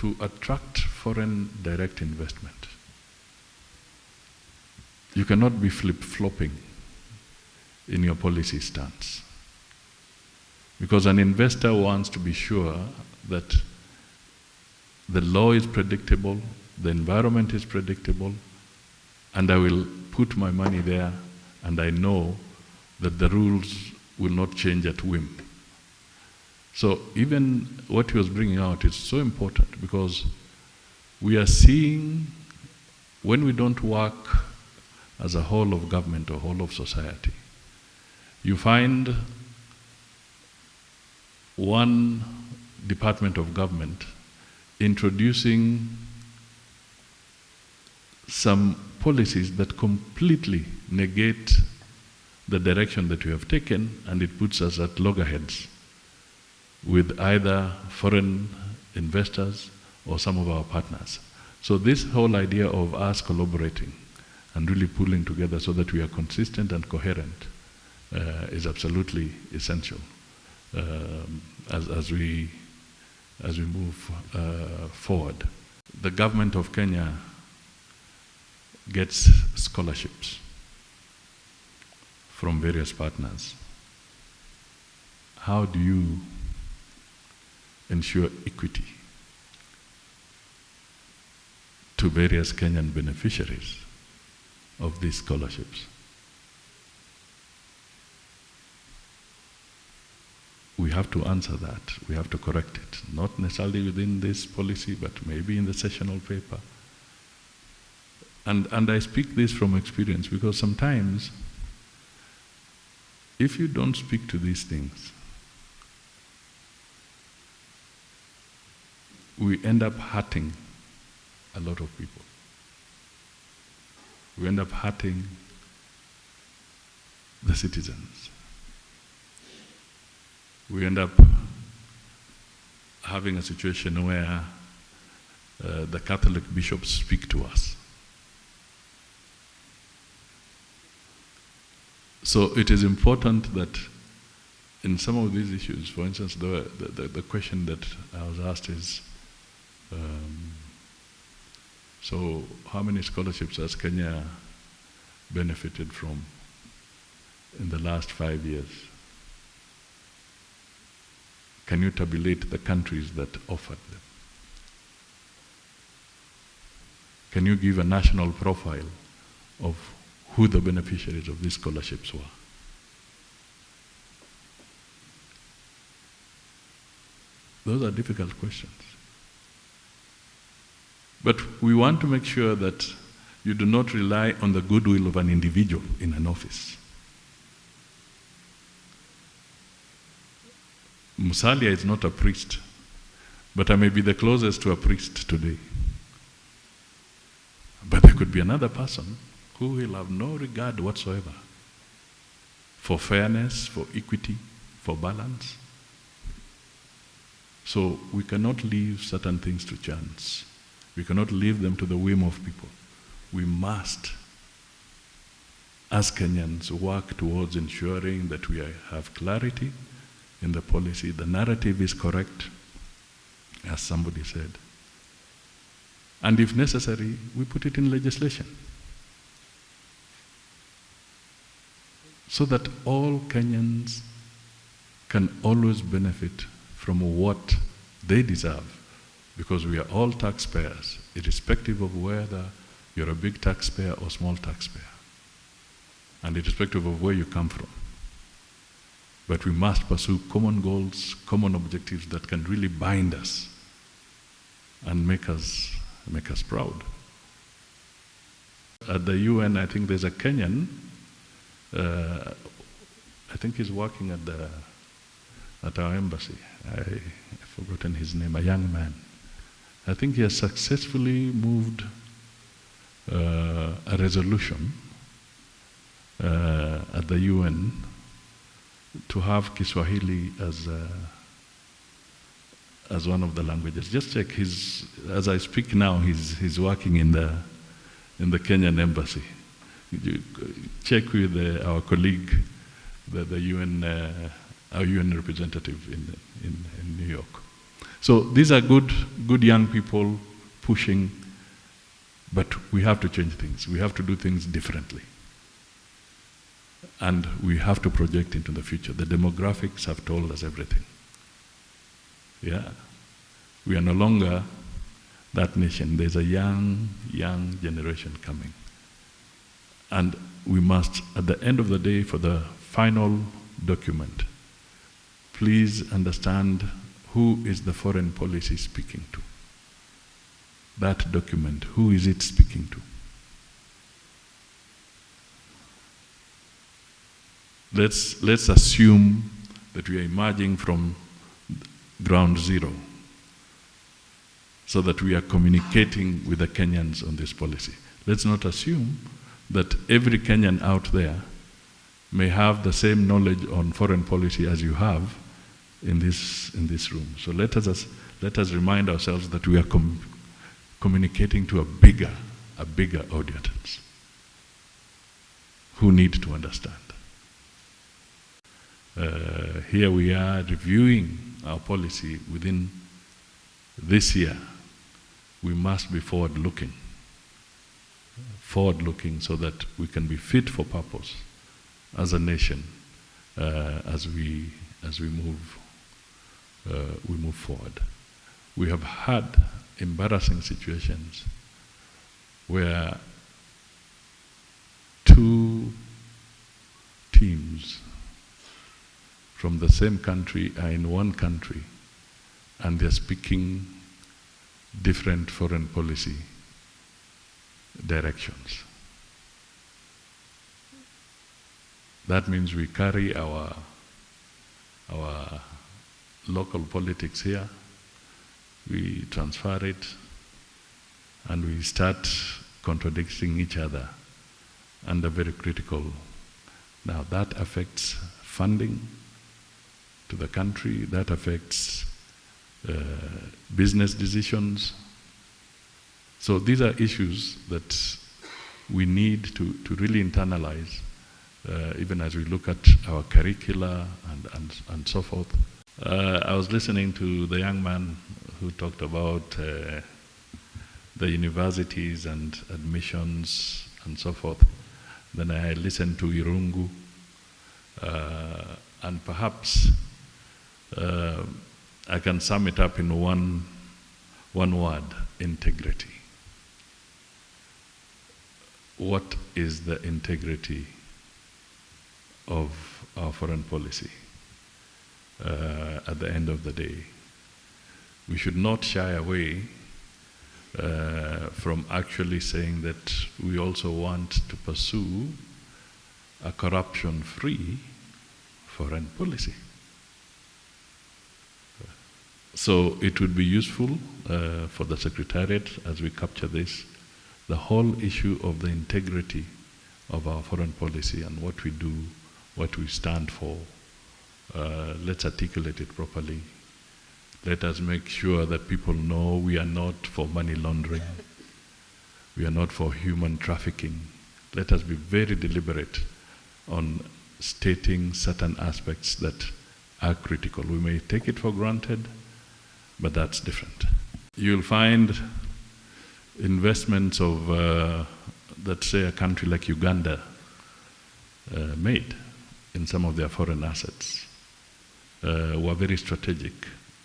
to attract foreign direct investment, you cannot be flip-flopping in your policy stance. Because an investor wants to be sure that the law is predictable, the environment is predictable, and I will put my money there, and I know that the rules will not change at whim. So even what he was bringing out is so important, because we are seeing, when we don't work as a whole of government or whole of society, you find one department of government introducing some policies that completely negate the direction that we have taken, and it puts us at loggerheads with either foreign investors or some of our partners. So this whole idea of us collaborating and really pulling together so that we are consistent and coherent is absolutely essential as we move forward. The government of Kenya gets scholarships from various partners. How do you ensure equity to various Kenyan beneficiaries of these scholarships? We have to answer that. We have to correct it. Not necessarily within this policy, but maybe in the sessional paper. And I speak this from experience, because sometimes if you don't speak to these things, we end up hurting a lot of people. We end up hurting the citizens. We end up having a situation where the Catholic bishops speak to us. So it is important that in some of these issues, for instance, the question that I was asked is, so how many scholarships has Kenya benefited from in the last 5 years? Can you tabulate the countries that offered them? Can you give a national profile of who the beneficiaries of these scholarships were? Those are difficult questions. But we want to make sure that you do not rely on the goodwill of an individual in an office. Musalia is not a priest, but I may be the closest to a priest today. But there could be another person who will have no regard whatsoever for fairness, for equity, for balance. So we cannot leave certain things to chance. We cannot leave them to the whim of people. We must, as Kenyans, work towards ensuring that we have clarity in the policy. The narrative is correct, as somebody said. And if necessary, we put it in legislation, so that all Kenyans can always benefit from what they deserve, because we are all taxpayers, irrespective of whether you're a big taxpayer or small taxpayer, and irrespective of where you come from. But we must pursue common goals, common objectives that can really bind us and make us proud. At the UN, I think there's a Kenyan, I think he's working at our embassy. I've forgotten his name, a young man. I think he has successfully moved a resolution at the UN to have Kiswahili as one of the languages. Just check, as I speak now, he's working in the Kenyan embassy. You check with our colleague, the UN, our UN representative in New York. So these are good young people pushing, but we have to change things. We have to do things differently. And we have to project into the future. The demographics have told us everything. Yeah. We are no longer that nation. There's a young generation coming. And we must, at the end of the day, for the final document, please understand who is the foreign policy speaking to. That document, who is it speaking to? Let's assume that we are emerging from ground zero, so that we are communicating with the Kenyans on this policy. Let's not assume that every Kenyan out there may have the same knowledge on foreign policy as you have in this room. So let us remind ourselves that we are communicating to a bigger audience who need to understand. Here we are reviewing our policy within this year. We must be forward-looking so that we can be fit for purpose as a nation as we move forward. We have had embarrassing situations where two teams from the same country are in one country and they're speaking different foreign policy directions. That means we carry our local politics here, we transfer it, and we start contradicting each other under very critical. Now that affects funding to the country, that affects business decisions. So these are issues that we need to really internalize, even as we look at our curricula and so forth. I was listening to the young man who talked about the universities and admissions and so forth. Then I listened to Irungu, and perhaps I can sum it up in one word: integrity. What is the integrity of our foreign policy? At the end of the day, we should not shy away from actually saying that we also want to pursue a corruption-free foreign policy. So it would be useful for the Secretariat, as we capture this, the whole issue of the integrity of our foreign policy and what we do, what we stand for. Let's articulate it properly. Let us make sure that people know we are not for money laundering. We are not for human trafficking. Let us be very deliberate on stating certain aspects that are critical. We may take it for granted, but that's different. You'll find investments of, let's say, a country like Uganda made in some of their foreign assets were very strategic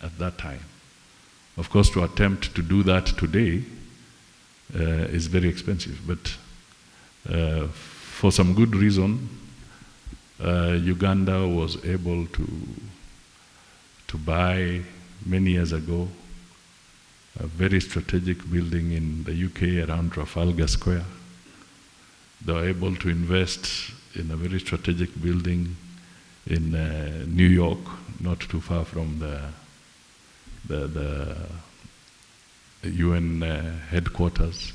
at that time. Of course, to attempt to do that today is very expensive, but for some good reason, Uganda was able to buy many years ago a very strategic building in the UK around Trafalgar Square. They were able to invest in a very strategic building in New York, not too far from the UN headquarters.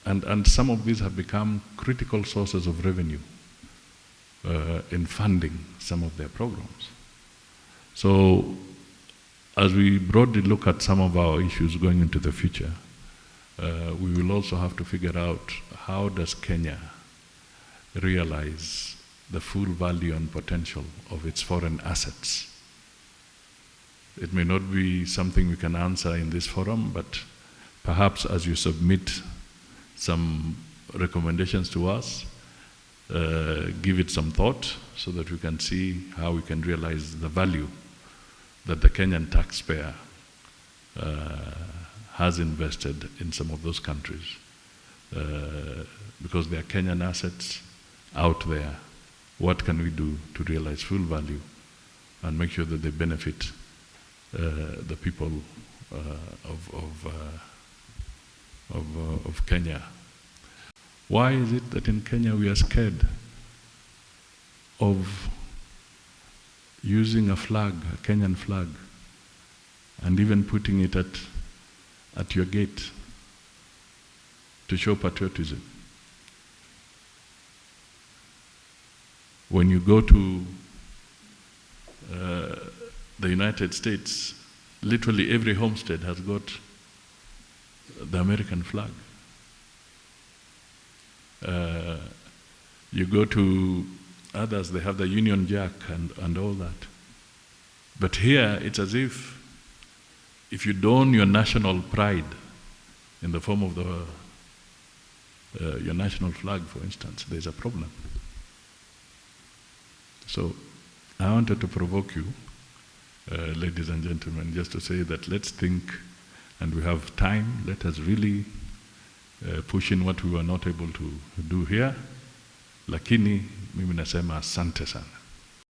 And some of these have become critical sources of revenue in funding some of their programs. So as we broadly look at some of our issues going into the future, we will also have to figure out how does Kenya realize the full value and potential of its foreign assets It may not be something we can answer in this forum, but perhaps as you submit some recommendations to us, give it some thought so that we can see how we can realize the value that the Kenyan taxpayer has invested in some of those countries. Because there are Kenyan assets out there. What can we do to realize full value and make sure that they benefit the people of Kenya? Why is it that in Kenya we are scared of using a flag, a Kenyan flag, and even putting it at your gate to show patriotism? When you go to the United States, literally every homestead has got the American flag. You go to others, they have the Union Jack and all that. But here, it's as if you don your national pride in the form of your national flag, for instance, there's a problem. So I wanted to provoke you, ladies and gentlemen, just to say that let's think, and we have time, let us really push in what we were not able to do here. Lakini mimi nasema asante sana.